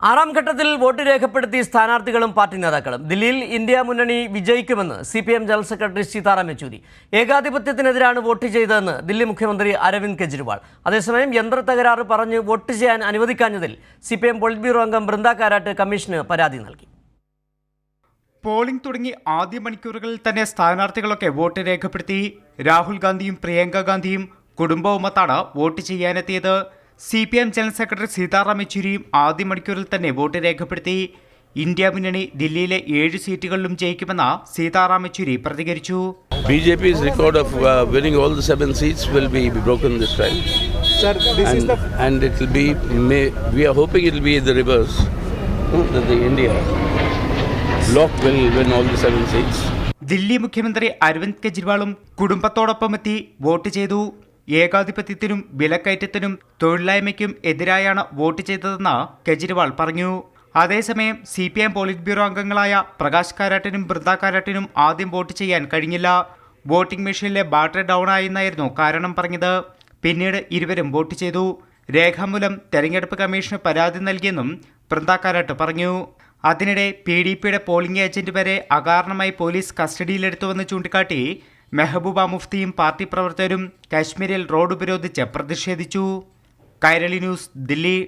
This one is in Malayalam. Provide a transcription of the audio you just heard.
ആറാം ഘട്ടത്തിൽ വോട്ട് രേഖപ്പെടുത്തി സ്ഥാനാർത്ഥികളും പാർട്ടി നേതാക്കളും. ദില്ലിയിൽ ഇന്ത്യ മുന്നണി വിജയിക്കുമെന്ന് CPM general secretary Sitaram Yechury. ഏകാധിപത്യത്തിനെതിരാണ് വോട്ട് ചെയ്തതെന്ന് ദില്ലി മുഖ്യമന്ത്രി അരവിന്ദ് കെജ്രിവാൾ. അതേസമയം യന്ത്രത്തകരാറ് പറഞ്ഞ് വോട്ട് ചെയ്യാൻ അനുവദിക്കാഞ്ഞതിൽ CPM പോളിറ്റ് ബ്യൂറോ അംഗം ബൃന്ദ കാരാട്ട് കമ്മീഷന് പരാതി നൽകി. പോളിംഗ് തുടങ്ങി ആദ്യ മണിക്കൂറുകളിൽ തന്നെ സ്ഥാനാർത്ഥികളൊക്കെ വോട്ട് രേഖപ്പെടുത്തി. രാഹുൽ ഗാന്ധിയും പ്രിയങ്ക ഗാന്ധിയും കുടുംബവുമൊത്താണ് വോട്ട് ചെയ്യാനെത്തിയത്. CPM ജനറൽ സെക്രട്ടറി സീതാറാം യെച്ചൂരിയും ആദ്യ മണിക്കൂറിൽ തന്നെ വോട്ട് രേഖപ്പെടുത്തി. ഇന്ത്യ മുന്നണി ദില്ലിയിലെ 7 സീറ്റുകളിലും ജയിക്കുമെന്ന് സീതാറാം യെച്ചൂരി പ്രതികരിച്ചു. BJP's record of winning all the 7 seats will be broken this time. Sir, and it will be. We are hoping it will be the reverse. That the India bloc will win all the 7 seats. Delhi മുഖ്യമന്ത്രി അരവിന്ദ് കെജ്രിവാളും കുടുംബത്തോടൊപ്പം എത്തി വോട്ട് ചെയ്തു. ഏകാധിപത്യത്തിനും വിലക്കയറ്റത്തിനും തൊഴിലില്ലായ്മയ്ക്കും എതിരായാണ് വോട്ട് ചെയ്തതെന്ന് കെജ്രിവാൾ പറഞ്ഞു. അതേസമയം CPM പോളിറ്റ് ബ്യൂറോ അംഗങ്ങളായ പ്രകാശ് കാരാട്ടിനും ബൃന്ദ കാരാട്ടിനും ആദ്യം വോട്ട് ചെയ്യാൻ കഴിഞ്ഞില്ല. വോട്ടിംഗ് മെഷീനിലെ ബാറ്ററി ഡൗൺ ആയെന്നായിരുന്നു കാരണം പറഞ്ഞത്. പിന്നീട് ഇരുവരും വോട്ട് ചെയ്തു. രേഖാമൂലം തെരഞ്ഞെടുപ്പ് കമ്മീഷന് പരാതി നൽകിയെന്നും ബൃന്ദ കാരാട്ട് പറഞ്ഞു. അതിനിടെ PDPയുടെ പോളിംഗ് ഏജന്റ് വരെ അകാരണമായി പോലീസ് കസ്റ്റഡിയിലെടുത്തുവെന്ന് ചൂണ്ടിക്കാട്ടി മെഹബൂബ മുഫ്തിയും പാർട്ടി പ്രവർത്തകരും കാശ്മീരിൽ റോഡ് ഉപരോധിച്ച് പ്രതിഷേധിച്ചു. കൈരളി ന്യൂസ്, ദില്ലി.